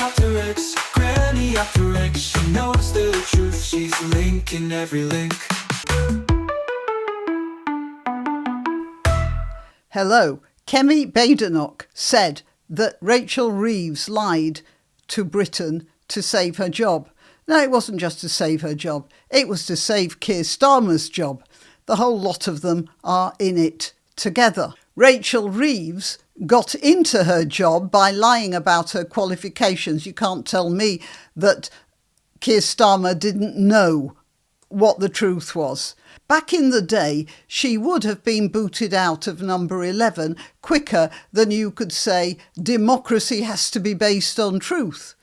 granniopteryx, granniopteryx. She knows the truth, she's linking every link. Hello. Kemi Badenoch said that Rachel Reeves lied to Britain to save her job. No, it wasn't just to save her job. It was to save Keir Starmer's job. The whole lot of them are in it together. Rachel Reeves got into her job by lying about her qualifications. You can't tell me that Keir Starmer didn't know what the truth was. Back in the day, she would have been booted out of number 11 quicker than you could say democracy has to be based on truth.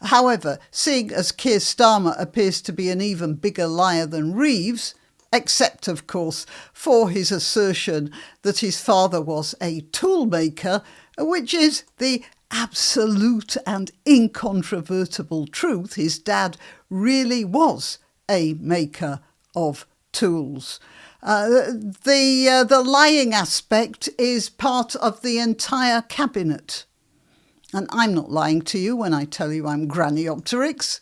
However, seeing as Keir Starmer appears to be an even bigger liar than Reeves, except, of course, for his assertion that his father was a tool maker, which is the absolute and incontrovertible truth. His dad really was a maker of tools. The lying aspect is part of the entire cabinet. And I'm not lying to you when I tell you I'm granniopteryx.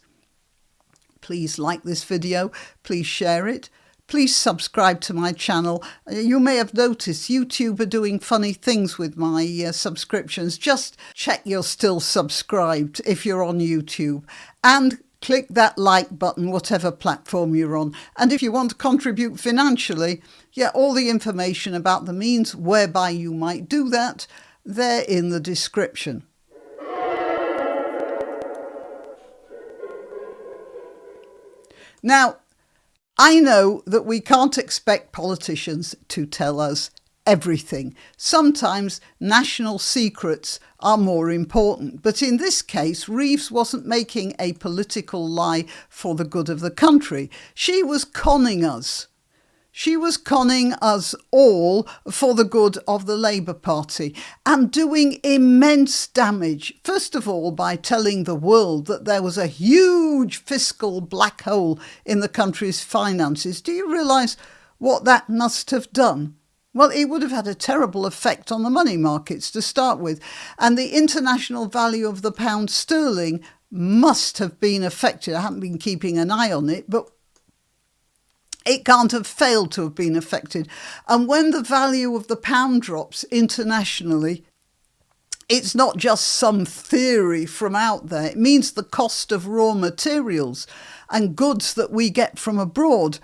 Please like this video, please share it. Please subscribe to my channel. You may have noticed YouTube are doing funny things with my subscriptions. Just check you're still subscribed if you're on YouTube. And click that like button, whatever platform you're on. And if you want to contribute financially, all the information about the means whereby you might do that, they're in the description. Now, I know that we can't expect politicians to tell us everything. Sometimes national secrets are more important. But in this case, Reeves wasn't making a political lie for the good of the country. She was conning us. She was conning us all for the good of the Labour Party and doing immense damage, first of all by telling the world that there was a huge fiscal black hole in the country's finances. Do you realise what that must have done? Well, it would have had a terrible effect on the money markets to start with, and the international value of the pound sterling must have been affected. I haven't been keeping an eye on it, but it can't have failed to have been affected. And when the value of the pound drops internationally, it's not just some theory from out there. It means the cost of raw materials and goods that we get from abroad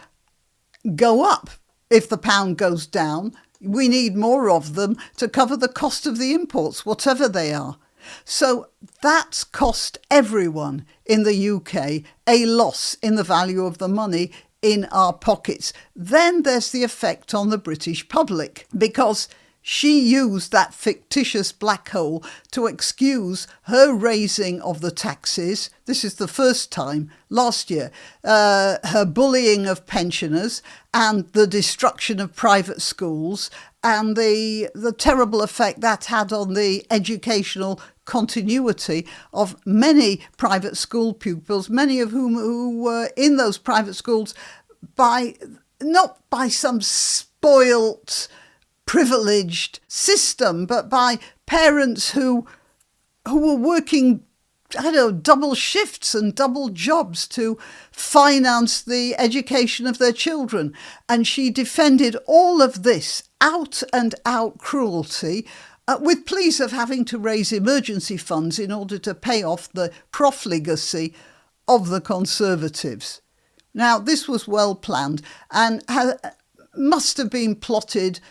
go up. If the pound goes down, we need more of them to cover the cost of the imports, whatever they are. So that's cost everyone in the UK a loss in the value of the money in our pockets. Then there's the effect on the British public, because she used that fictitious black hole to excuse her raising of the taxes. This is the first time last year. Her bullying of pensioners and the destruction of private schools and the terrible effect that had on the educational continuity of many private school pupils, many of whom who were in those private schools not by some spoilt, privileged system, but by parents who were working, double shifts and double jobs to finance the education of their children. And she defended all of this out and out cruelty, with pleas of having to raise emergency funds in order to pay off the profligacy of the Conservatives. Now, this was well planned and must have been plotted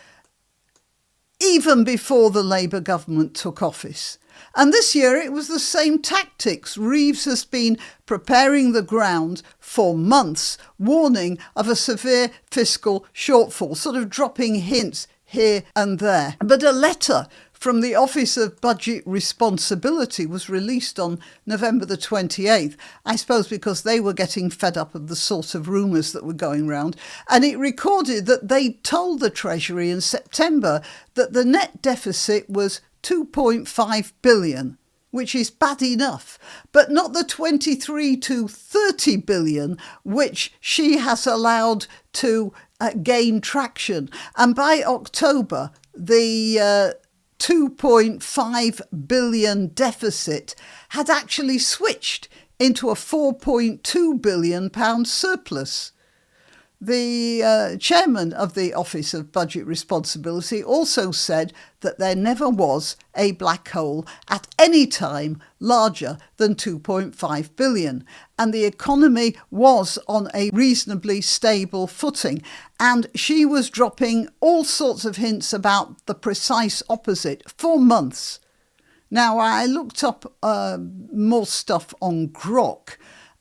even before the Labour government took office. And this year it was the same tactics. Reeves has been preparing the ground for months, warning of a severe fiscal shortfall, sort of dropping hints here and there. But a letter from the Office of Budget Responsibility was released on November the 28th, I suppose because they were getting fed up of the sort of rumours that were going round. And it recorded that they told the Treasury in September that the net deficit was 2.5 billion, which is bad enough, but not the 23 to 30 billion, which she has allowed to gain traction. And by October, the 2.5 billion deficit had actually switched into a 4.2 billion pound surplus. The chairman of the Office of Budget Responsibility also said that there never was a black hole at any time larger than 2.5 billion, and the economy was on a reasonably stable footing. And she was dropping all sorts of hints about the precise opposite for months. Now, I looked up more stuff on Grok,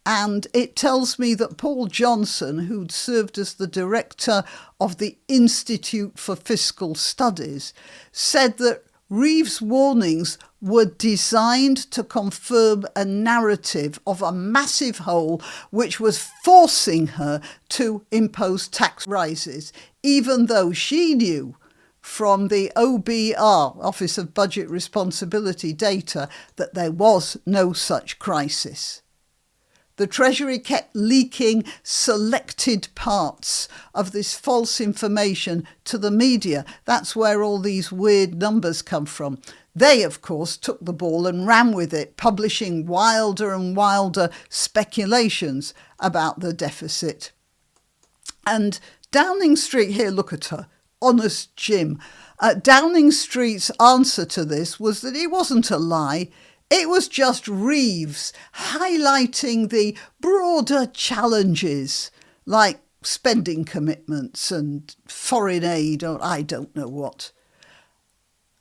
and it tells me that Paul Johnson, who'd served as the director of the Institute for Fiscal Studies, said that Reeves' warnings were designed to confirm a narrative of a massive hole which was forcing her to impose tax rises, even though she knew from the OBR, Office of Budget Responsibility data, that there was no such crisis. The Treasury kept leaking selected parts of this false information to the media. That's where all these weird numbers come from. They, of course, took the ball and ran with it, publishing wilder and wilder speculations about the deficit. And Downing Street, here, look at her, Honest Jim. Downing Street's answer to this was that it wasn't a lie. It was just Reeves highlighting the broader challenges like spending commitments and foreign aid or I don't know what.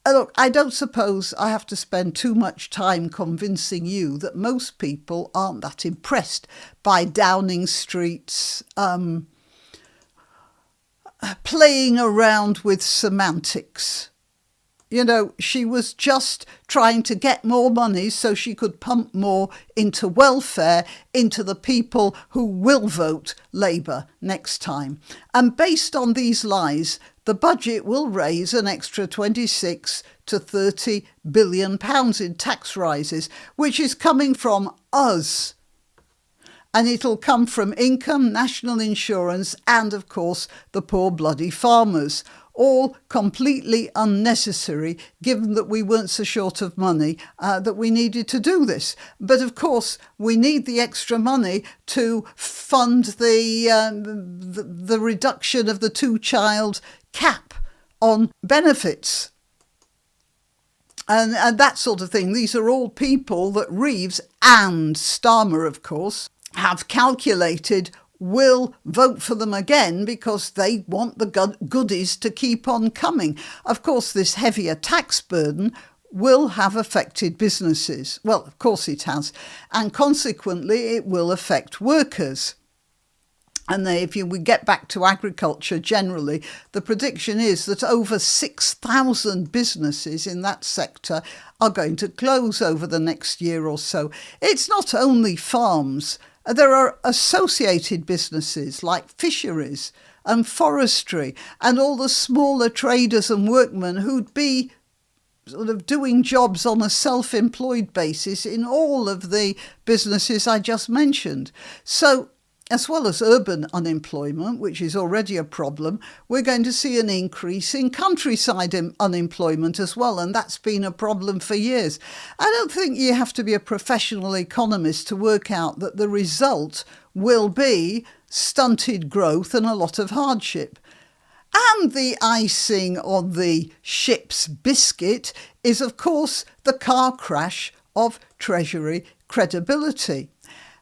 Look, I don't suppose I have to spend too much time convincing you that most people aren't that impressed by Downing Street's playing around with semantics. You know, she was just trying to get more money so she could pump more into welfare, into the people who will vote Labour next time. And based on these lies, the budget will raise an extra 26 to 30 billion pounds in tax rises, which is coming from us. And it'll come from income, national insurance, and of course the poor bloody farmers. All completely unnecessary, given that we weren't so short of money that we needed to do this. But of course, we need the extra money to fund the reduction of the two-child cap on benefits. And that sort of thing. These are all people that Reeves and Starmer, of course, have calculated will vote for them again because they want the goodies to keep on coming. Of course, this heavier tax burden will have affected businesses. Well, of course it has. And consequently, it will affect workers. And if we get back to agriculture generally, the prediction is that over 6,000 businesses in that sector are going to close over the next year or so. It's not only farms. There are associated businesses like fisheries and forestry and all the smaller traders and workmen who'd be sort of doing jobs on a self-employed basis in all of the businesses I just mentioned. So, as well as urban unemployment, which is already a problem, we're going to see an increase in countryside unemployment as well, and that's been a problem for years. I don't think you have to be a professional economist to work out that the result will be stunted growth and a lot of hardship. And the icing on the ship's biscuit is, of course, the car crash of Treasury credibility.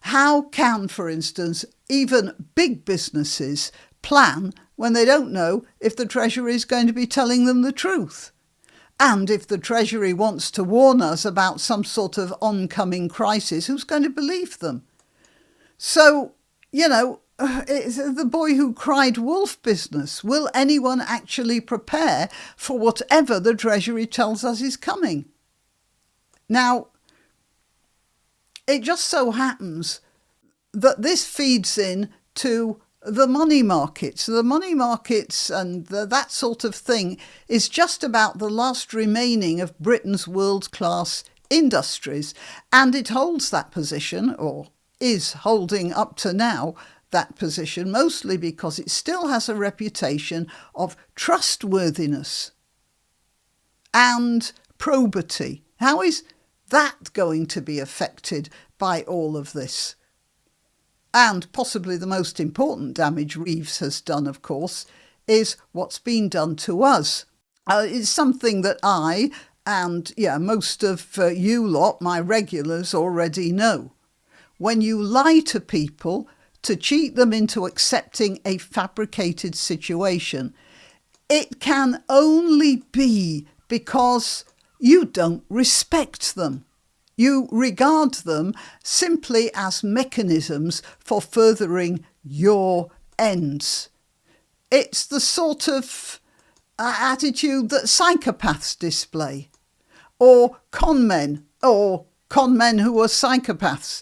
How can, for instance, even big businesses plan when they don't know if the Treasury is going to be telling them the truth? And if the Treasury wants to warn us about some sort of oncoming crisis, who's going to believe them? So, it's the boy who cried wolf business. Will anyone actually prepare for whatever the Treasury tells us is coming? Now, it just so happens that this feeds in to the money markets. The money markets and that sort of thing is just about the last remaining of Britain's world-class industries. And it holds that position, or is holding up to now that position, mostly because it still has a reputation of trustworthiness. and probity. How is that going to be affected by all of this? And possibly the most important damage Reeves has done, of course, is what's been done to us. It's something that I and most of you lot, my regulars, already know. When you lie to people to cheat them into accepting a fabricated situation, it can only be because you don't respect them. You regard them simply as mechanisms for furthering your ends. It's the sort of attitude that psychopaths display, or con men who are psychopaths.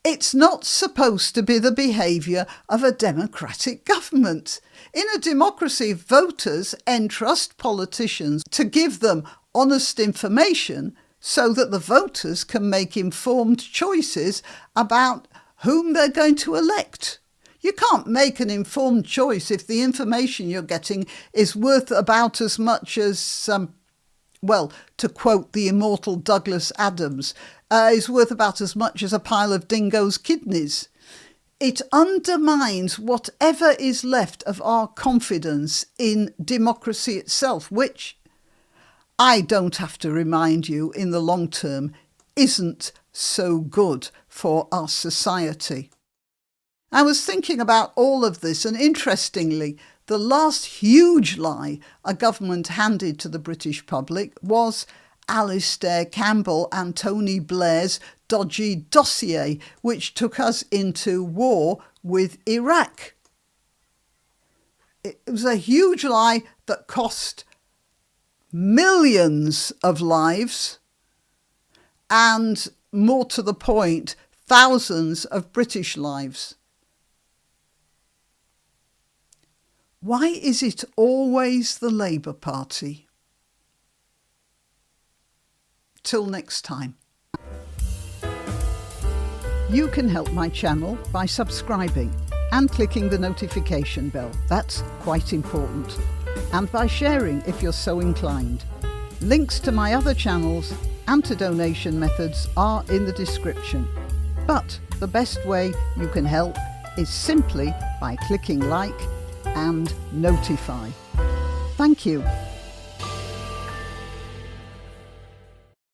It's not supposed to be the behaviour of a democratic government. In a democracy, voters entrust politicians to give them honest information so that the voters can make informed choices about whom they're going to elect. You can't make an informed choice if the information you're getting is worth about as much as, to quote the immortal Douglas Adams, is worth about as much as a pile of dingo's kidneys. It undermines whatever is left of our confidence in democracy itself, which, I don't have to remind you, in the long term, isn't so good for our society. I was thinking about all of this, and interestingly, the last huge lie a government handed to the British public was Alistair Campbell and Tony Blair's dodgy dossier, which took us into war with Iraq. It was a huge lie that cost millions of lives and, more to the point, thousands of British lives. Why is it always the Labour Party? Till next time. You can help my channel by subscribing and clicking the notification bell. That's quite important. And by sharing if you're so inclined. Links to my other channels and to donation methods are in the description. But the best way you can help is simply by clicking like and notify. Thank you.